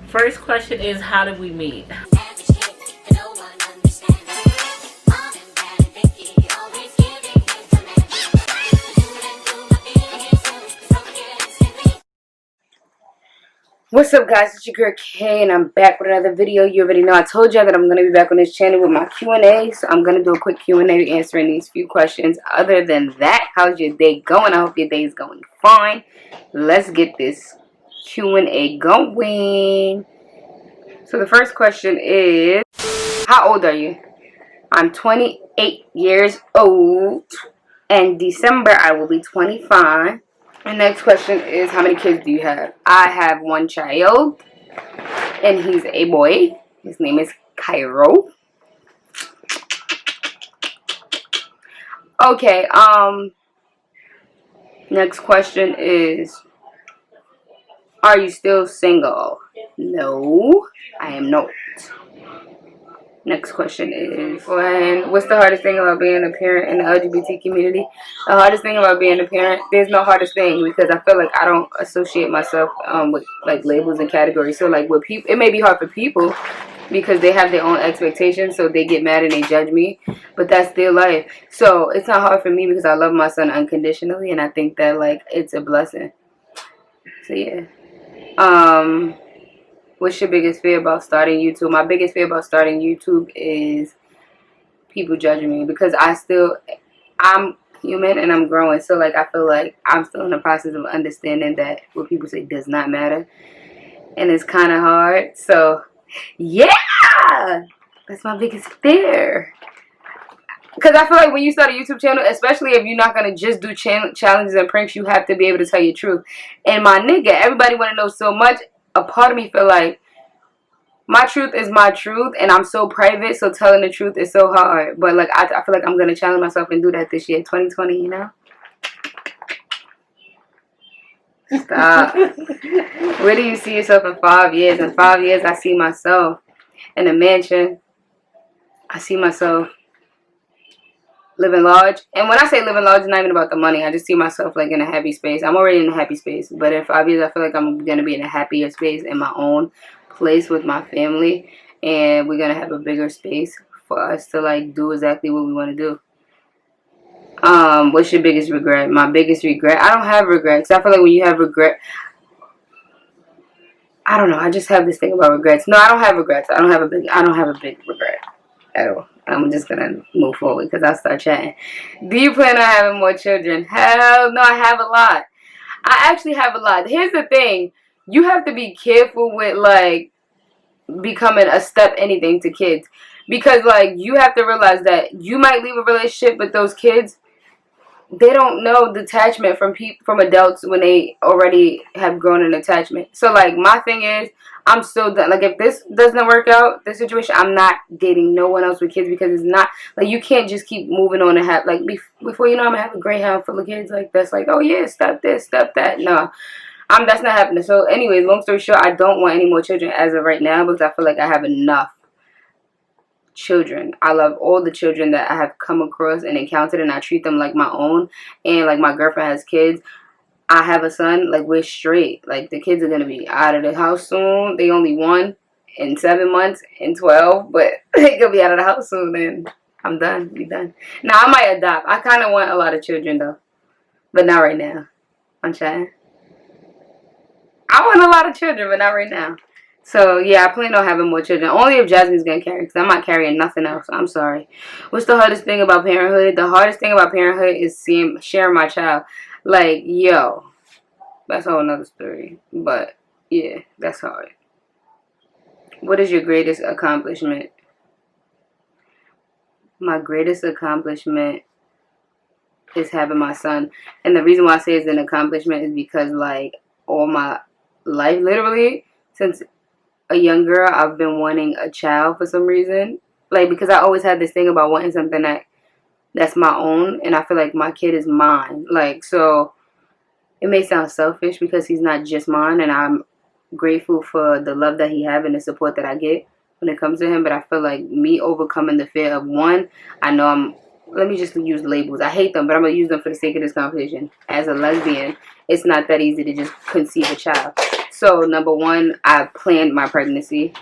First question is, how did we meet? What's up, guys? It's your girl Kay, and I'm back with another video. You already know I told y'all that I'm going to be back on this channel with my Q&A. So I'm going to do a quick Q&A answering these few questions. Other than that, how's your day going? I hope your day is going fine. Let's get this Q&A going. So the first question is, how old are you? I'm 28 years old. In December, I will be 25. The next question is, how many kids do you have? I have one child, and he's a boy. His name is Cairo. Okay, next question is, are you still single? No, I am not. Next question is, what's the hardest thing about being a parent in the LGBT community? The hardest thing about being a parent, there's no hardest thing, because I feel like I don't associate myself with like labels and categories. So like with people, it may be hard for people because they have their own expectations, so they get mad and they judge me, but that's their life. So it's not hard for me because I love my son unconditionally, and I think that like it's a blessing. So yeah. What's your biggest fear about starting YouTube? My biggest fear about starting YouTube is people judging me, because I'm human and I'm growing. So like I feel like I'm still in the process of understanding that what people say does not matter, and it's kind of hard. So yeah, that's my biggest fear. Because I feel like when you start a YouTube channel, especially if you're not going to just do challenges and pranks, you have to be able to tell your truth. And my nigga, everybody want to know so much. A part of me feel like my truth is my truth, and I'm so private, so telling the truth is so hard. But like I feel like I'm going to challenge myself and do that this year, 2020, you know? Stop. Where do you see yourself in 5 years? In 5 years, I see myself in a mansion. I see myself living large. And when I say living large, it's not even about the money. I just see myself like in a happy space. I'm already in a happy space. But in 5 years, I feel like I'm going to be in a happier space in my own place with my family. And we're going to have a bigger space for us to like do exactly what we want to do. What's your biggest regret? My biggest regret? I don't have regrets. I feel like when you have regret, I don't know. I just have this thing about regrets. No, I don't have regrets. I don't have a big regret at all. I'm just gonna move forward because I'll start chatting. Do you plan on having more children? Hell no, I have a lot. I actually have a lot. Here's the thing. You have to be careful with like becoming a step anything to kids, because like you have to realize that you might leave a relationship, but those kids, they don't know detachment from adults when they already have grown an attachment. So like my thing is, I'm so done. Like if this doesn't work out, this situation, I'm not dating no one else with kids, because it's not like you can't just keep moving on and have like before you know I'm gonna have a greyhound full of kids like that's like, oh yeah, stop this, stop that. No, that's not happening. So anyways, long story short, I don't want any more children as of right now, because I feel like I have enough children. I love all the children that I have come across and encountered, and I treat them like my own. And like my girlfriend has kids, I have a son, like we're straight. Like the kids are gonna be out of the house soon. They only 1 in 7 months and 12, but they're gonna be out of the house soon, and I'm done. Be done. Now I might adopt. I kind of want a lot of children though, but not right now. I'm chatting. I want a lot of children, but not right now. So yeah, I plan on having more children. Only if Jasmine's gonna carry, because I'm not carrying nothing else. I'm sorry. What's the hardest thing about parenthood? The hardest thing about parenthood is sharing my child. Like, yo, that's a whole nother story. But yeah, that's hard. What is your greatest accomplishment? My greatest accomplishment is having my son. And the reason why I say it's an accomplishment is because like all my life, literally since a young girl, I've been wanting a child for some reason. Like, because I always had this thing about wanting something that's my own, and I feel like my kid is mine. Like, so it may sound selfish because he's not just mine, and I'm grateful for the love that he has and the support that I get when it comes to him. But I feel like me overcoming the fear of one, I know let me just use labels. I hate them, but I'm going to use them for the sake of this conversation. As a lesbian, it's not that easy to just conceive a child. So number one, I planned my pregnancy.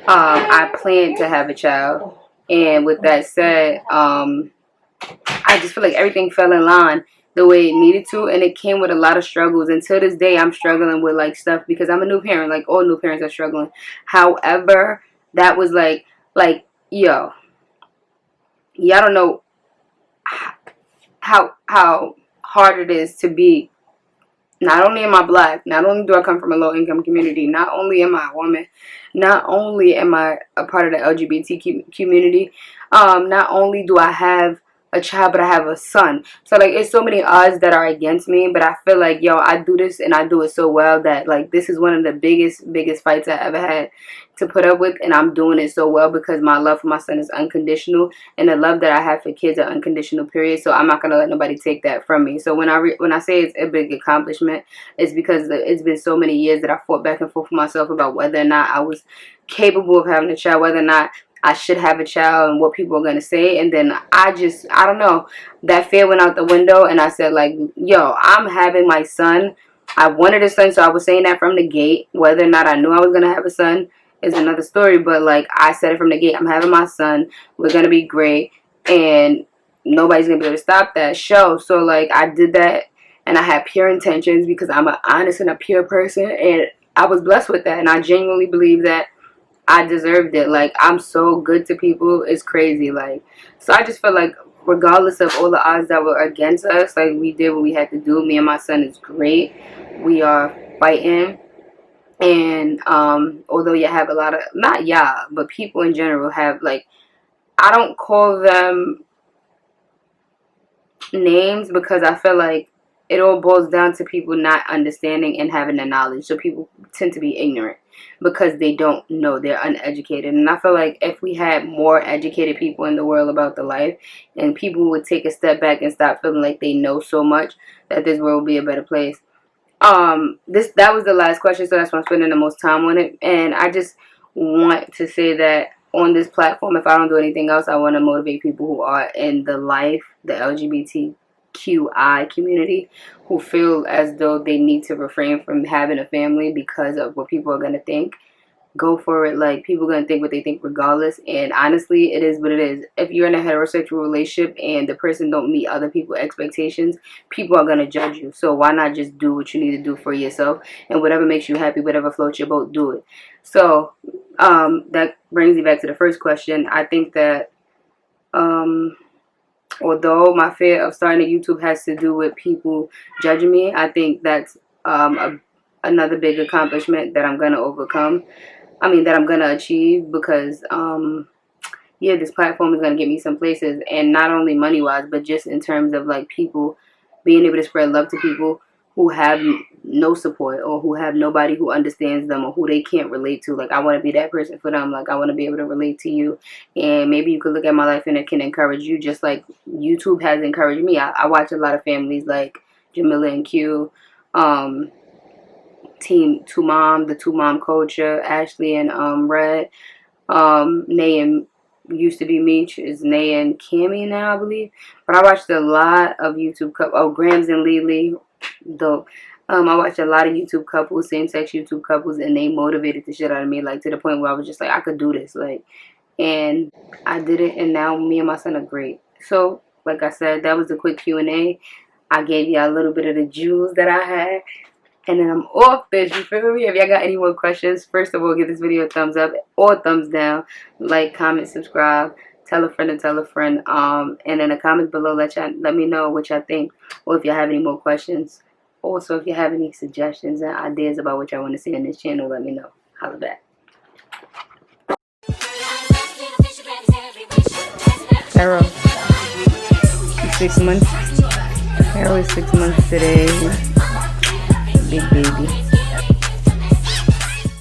I planned to have a child, and with that said, I just feel like everything fell in line the way it needed to, and it came with a lot of struggles. And to this day, I'm struggling with like stuff because I'm a new parent. Like all new parents are struggling. However, that was yo, y'all don't know how hard it is to be. Not only am I black, not only do I come from a low income community, not only am I a woman, not only am I a part of the LGBTQ community, not only do I have a child, but I have a son. So like it's so many odds that are against me, but I feel like yo, I do this and I do it so well that like this is one of the biggest fights I ever had to put up with, and I'm doing it so well because my love for my son is unconditional, and the love that I have for kids are unconditional, period. So I'm not gonna let nobody take that from me. So when I say it's a big accomplishment, it's because it's been so many years that I fought back and forth with myself about whether or not I was capable of having a child, whether or not I should have a child, and what people are gonna say. And then I don't know, that fear went out the window, and I said like, yo, I'm having my son. I wanted a son, so I was saying that from the gate. Whether or not I knew I was gonna have a son is another story, but like I said it from the gate. I'm having my son. We're gonna be great, and nobody's gonna be able to stop that show. So like I did that, and I had pure intentions because I'm an honest and a pure person, and I was blessed with that, and I genuinely believe that I deserved it. Like I'm so good to people, it's crazy. Like, so I just feel like regardless of all the odds that were against us, like we did what we had to do. Me and my son is great. We are fighting. And although you have a lot of, not y'all, but people in general have like, I don't call them names because I feel like it all boils down to people not understanding and having the knowledge. So people tend to be ignorant because they don't know, they're uneducated. And I feel like if we had more educated people in the world about the life, and people would take a step back and stop feeling like they know so much, that this world would be a better place. That was the last question, so that's why I'm spending the most time on it. And I just want to say that on this platform, if I don't do anything else, I want to motivate people who are in the life, the LGBTQ community, who feel as though they need to refrain from having a family because of what people are going to think. Go for it. Like, people are going to think what they think regardless, and honestly, it is what it is. If you're in a heterosexual relationship and the person don't meet other people's expectations, people are going to judge you. So why not just do what you need to do for yourself, and whatever makes you happy, whatever floats your boat, do it. So that brings me back to the first question. I think that although my fear of starting a YouTube has to do with people judging me, I think that's another big accomplishment that I'm going to overcome. That I'm going to achieve because, yeah, this platform is going to get me some places. And not only money-wise, but just in terms of, like, people being able to spread love to people who have no support or who have nobody who understands them or who they can't relate to. Like, I want to be that person for them. Like, I want to be able to relate to you. And maybe you could look at my life and it can encourage you just like YouTube has encouraged me. I watch a lot of families like Jamila and Q, Team Two Mom, the Two Mom culture, Ashley and Red, Nay and used to be Meech is Nay and Cammy now, I believe. But I watched a lot of YouTube Grams and Lily. I watched a lot of YouTube couples, same-sex YouTube couples, and they motivated the shit out of me, like to the point where I was just like, I could do this, like, and I did it, and now me and my son are great. So, like I said, that was a quick Q&A. I gave y'all a little bit of the jewels that I had. And then I'm off this, you feel me? If y'all got any more questions, first of all, give this video a thumbs up or thumbs down. Like, comment, subscribe, tell a friend and tell a friend. And in the comments below, let me know what y'all think, or if y'all have any more questions. Also, if you have any suggestions and ideas about what y'all want to see on this channel, let me know. Holla back. Carol, 6 months. Carol is 6 months today. Big baby.